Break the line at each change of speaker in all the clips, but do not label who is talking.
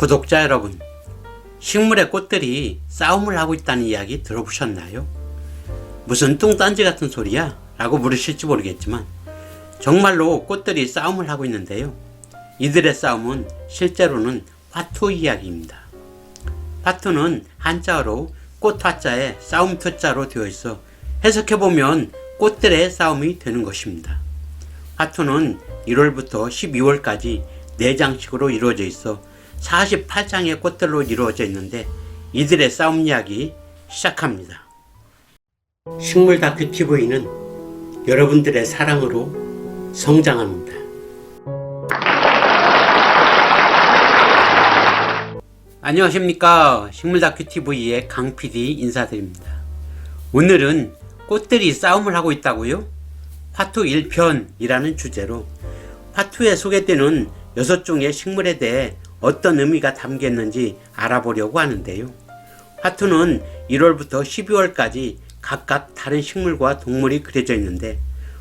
구독자 여러분, 식물의 꽃들이 싸움을 하고 있다는 이야기 들어보셨나요? 무슨 뚱딴지 같은 소리야? 라고 물으실지 모르겠지만 정말로 꽃들이 싸움을 하고 있는데요. 이들의 싸움은 실제로는 화투 이야기입니다. 화투는 한자어로 꽃 화자에 싸움 투자로 되어 있어 해석해보면 꽃들의 싸움이 되는 것입니다. 화투는 1월부터 12월까지 4장씩으로 이루어져 있어 48장의 꽃들로 이루어져 있는데 이들의 싸움 이야기 시작합니다. 식물 다큐 TV는 여러분들의 사랑으로 성장합니다. 안녕하십니까. 식물 다큐 TV의 강 PD 인사드립니다. 오늘은 꽃들이 싸움을 하고 있다고요? 화투 1편이라는 주제로 화투에 소개되는 6종의 식물에 대해 어떤 의미가 담겼는지 알아보려고 하는데요. 화투는 1월부터 12월까지 각각 다른 식물과 동물이 그려져 있는데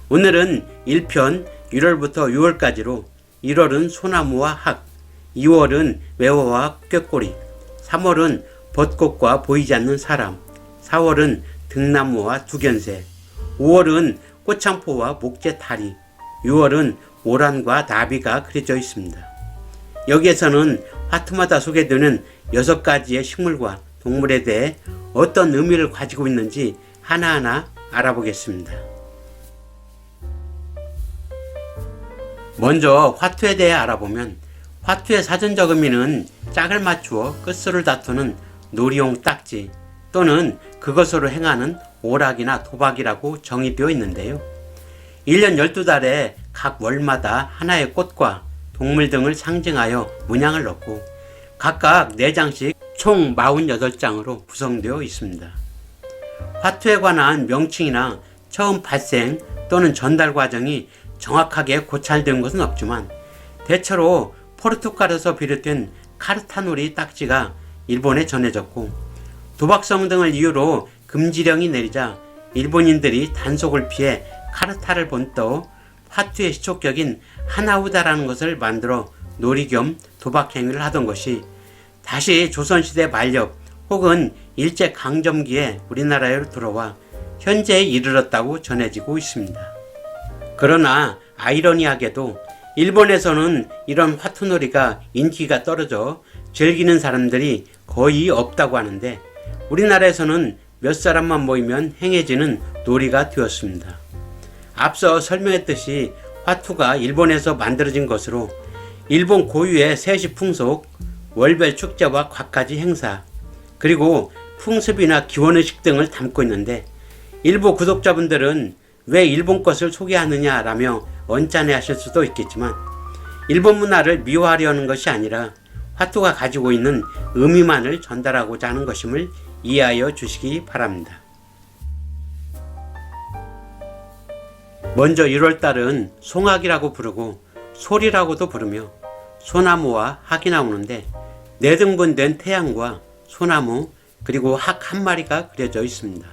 오늘은 1편 1월부터 6월까지로 1월은 소나무와 학, 2월은 매화와 꾀꼬리, 3월은 벚꽃과 보이지 않는 사람, 4월은 등나무와 두견새, 5월은 꽃창포와 목재 다리, 6월은 오란과 나비가 그려져 있습니다. 여기에서는 화투마다 소개되는 6가지의 식물과 동물에 대해 어떤 의미를 가지고 있는지 하나하나 알아보겠습니다. 먼저 화투에 대해 알아보면 화투의 사전적 의미는 짝을 맞추어 끝수를 다투는 놀이용 딱지 또는 그것으로 행하는 오락이나 도박이라고 정의되어 있는데요. 1년 12달에 각 월마다 하나의 꽃과 동물 등을 상징하여 문양을 넣고 각각 4장씩 총 48장으로 구성되어 있습니다. 화투에 관한 명칭이나 처음 발생 또는 전달 과정이 정확하게 고찰된 것은 없지만 대체로 포르투갈에서 비롯된 카르타놀이 딱지가 일본에 전해졌고 도박성 등을 이유로 금지령이 내리자 일본인들이 단속을 피해 카르타를 본떠 화투의 시초격인 하나우다라는 것을 만들어 놀이 겸 도박 행위를 하던 것이 다시 조선시대 만렵 혹은 일제강점기에 우리나라로 들어와 현재에 이르렀다고 전해지고 있습니다. 그러나 아이러니하게도 일본에서는 이런 화투놀이가 인기가 떨어져 즐기는 사람들이 거의 없다고 하는데 우리나라에서는 몇 사람만 모이면 행해지는 놀이가 되었습니다. 앞서 설명했듯이 화투가 일본에서 만들어진 것으로 일본 고유의 세시 풍속, 월별 축제와 갖가지 행사, 그리고 풍습이나 기원의식 등을 담고 있는데 일부 구독자분들은 왜 일본 것을 소개하느냐라며 언짢아 하실 수도 있겠지만 일본 문화를 미화하려는 것이 아니라 화투가 가지고 있는 의미만을 전달하고자 하는 것임을 이해하여 주시기 바랍니다. 먼저 1월달은 송학이라고 부르고 솔이라고도 부르며 소나무와 학이 나오는데 4등분 된 태양과 소나무 그리고 학 한 마리가 그려져 있습니다.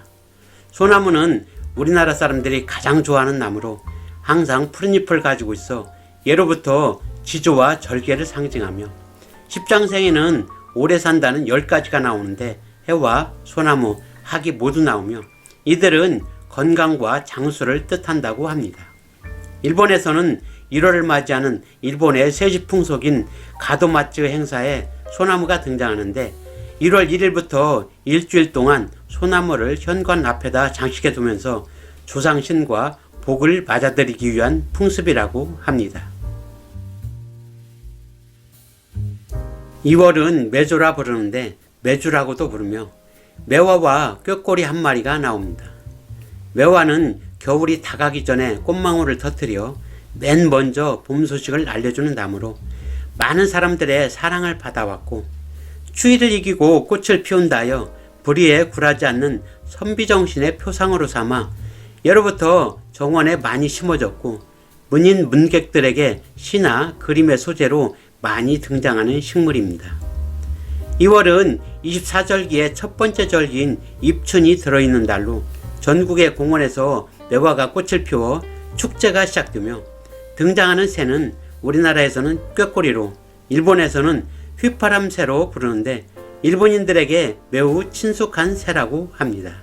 소나무는 우리나라 사람들이 가장 좋아하는 나무로 항상 푸른 잎을 가지고 있어 예로부터 지조와 절개를 상징하며 십장생에는 오래 산다는 10가지가 나오는데 해와 소나무, 학이 모두 나오며 이들은 건강과 장수를 뜻한다고 합니다. 일본에서는 1월을 맞이하는 일본의 세시 풍속인 가도마츠 행사에 소나무가 등장하는데 1월 1일부터 일주일 동안 소나무를 현관 앞에다 장식해 두면서 조상신과 복을 맞아들이기 위한 풍습이라고 합니다. 2월은 매조라 부르는데 매주라고도 부르며 매화와 꾀꼬리 한 마리가 나옵니다. 매화는 겨울이 다가기 전에 꽃망울을 터뜨려 맨 먼저 봄 소식을 알려주는 나무로 많은 사람들의 사랑을 받아왔고 추위를 이기고 꽃을 피운다 하여 불의에 굴하지 않는 선비정신의 표상으로 삼아 예로부터 정원에 많이 심어졌고 문인 문객들에게 시나 그림의 소재로 많이 등장하는 식물입니다. 2월은 24절기의 첫 번째 절기인 입춘이 들어있는 달로 전국의 공원에서 매화가 꽃을 피워 축제가 시작되며 등장하는 새는 우리나라에서는 꾀꼬리로 일본에서는 휘파람새로 부르는데 일본인들에게 매우 친숙한 새라고 합니다.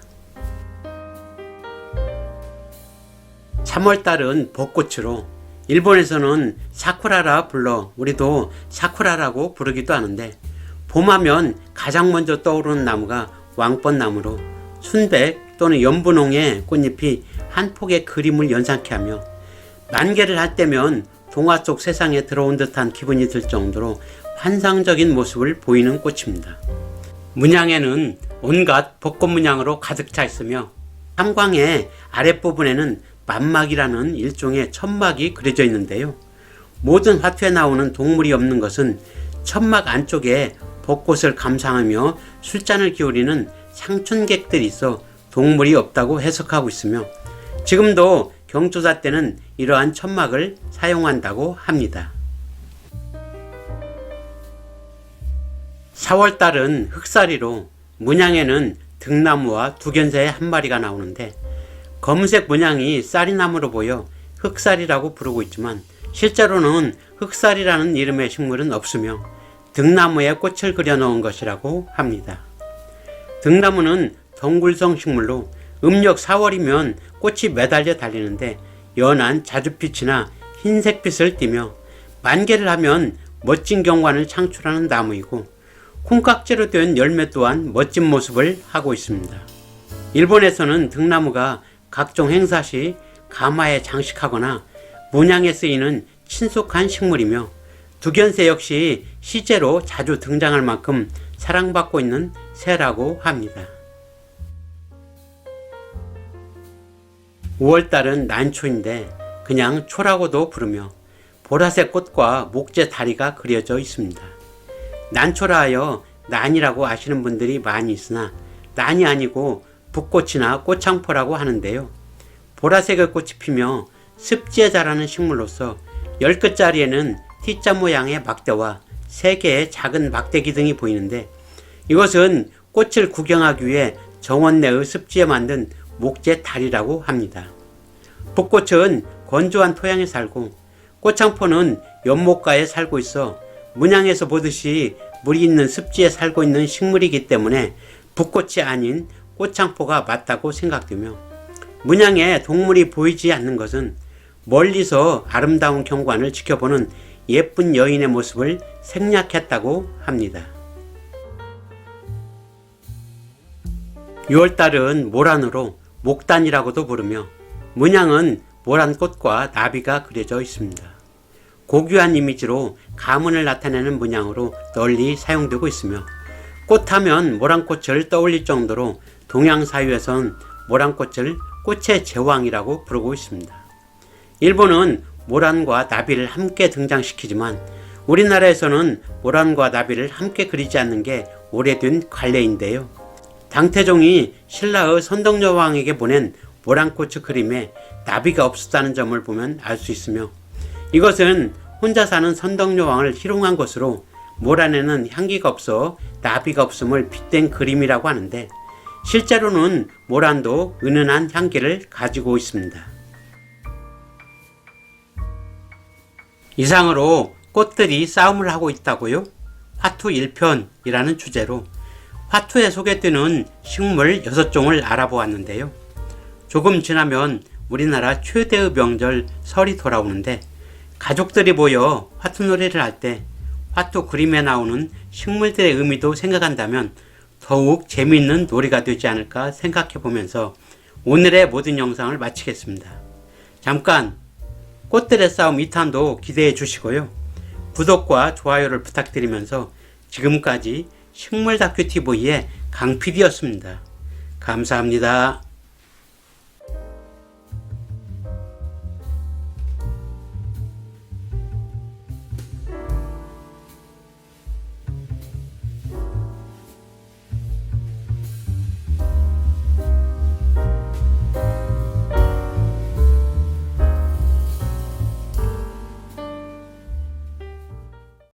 3월달은 벚꽃으로 일본에서는 사쿠라라 불러 우리도 사쿠라라고 부르기도 하는데, 봄하면 가장 먼저 떠오르는 나무가 왕벚나무로 순백 또는 연분홍의 꽃잎이 한 폭의 그림을 연상케 하며 만개를 할 때면 동화 속 세상에 들어온 듯한 기분이 들 정도로 환상적인 모습을 보이는 꽃입니다. 문양에는 온갖 벚꽃 문양으로 가득 차 있으며 삼광의 아랫부분에는 만막이라는 일종의 천막이 그려져 있는데요. 모든 화투에 나오는 동물이 없는 것은 천막 안쪽에 벚꽃을 감상하며 술잔을 기울이는 상춘객들이 있어 동물이 없다고 해석하고 있으며, 지금도 경조사 때는 이러한 천막을 사용한다고 합니다. 4월달은 흑사리로 문양에는 등나무와 두견새의 한 마리가 나오는데, 검은색 문양이 쌀이나무로 보여 흑사리라고 부르고 있지만 실제로는 흑사리라는 이름의 식물은 없으며 등나무에 꽃을 그려 놓은 것이라고 합니다. 등나무는 덩굴성 식물로 음력 4월이면 꽃이 매달려 달리는데 연한 자주빛이나 흰색빛을 띠며 만개를 하면 멋진 경관을 창출하는 나무이고, 콩깍지로 된 열매 또한 멋진 모습을 하고 있습니다. 일본에서는 등나무가 각종 행사 시 가마에 장식하거나 문양에 쓰이는 친숙한 식물이며, 두견새 역시 시제로 자주 등장할 만큼 사랑받고 있는 새라고 합니다. 5월달은 난초인데 그냥 초라고도 부르며 보라색 꽃과 목재 다리가 그려져 있습니다. 난초라 하여 난이라고 아시는 분들이 많이 있으나 난이 아니고 붓꽃이나 꽃창포라고 하는데요. 보라색의 꽃이 피며 습지에 자라는 식물로서 10끝짜리에는 T자 모양의 막대와 3개의 작은 막대기 등이 보이는데, 이것은 꽃을 구경하기 위해 정원 내의 습지에 만든 목재 다리라고 합니다. 붓꽃은 건조한 토양에 살고 꽃창포는 연못가에 살고 있어 문양에서 보듯이 물이 있는 습지에 살고 있는 식물이기 때문에 붓꽃이 아닌 꽃창포가 맞다고 생각되며, 문양에 동물이 보이지 않는 것은 멀리서 아름다운 경관을 지켜보는 예쁜 여인의 모습을 생략했다고 합니다. 6월달은 모란으로 목단이라고도 부르며 문양은 모란꽃과 나비가 그려져 있습니다. 고귀한 이미지로 가문을 나타내는 문양으로 널리 사용되고 있으며, 꽃하면 모란꽃을 떠올릴 정도로 동양 사회에선 모란꽃을 꽃의 제왕이라고 부르고 있습니다. 일본은 모란과 나비를 함께 등장시키지만 우리나라에서는 모란과 나비를 함께 그리지 않는 게 오래된 관례인데요. 당태종이 신라의 선덕여왕에게 보낸 모란꽃의 그림에 나비가 없었다는 점을 보면 알 수 있으며, 이것은 혼자 사는 선덕여왕을 희롱한 것으로 모란에는 향기가 없어 나비가 없음을 빗댄 그림이라고 하는데, 실제로는 모란도 은은한 향기를 가지고 있습니다. 이상으로 꽃들이 싸움을 하고 있다고요? 화투 1편이라는 주제로 화투에 소개되는 식물 6종을 알아보았는데요. 조금 지나면 우리나라 최대의 명절 설이 돌아오는데, 가족들이 모여 화투놀이를 할 때 화투 그림에 나오는 식물들의 의미도 생각한다면 더욱 재미있는 놀이가 되지 않을까 생각해 보면서 오늘의 모든 영상을 마치겠습니다. 잠깐 꽃들의 싸움 2탄도 기대해 주시고요. 구독과 좋아요를 부탁드리면서 지금까지 식물다큐TV의 강PD였습니다. 감사합니다.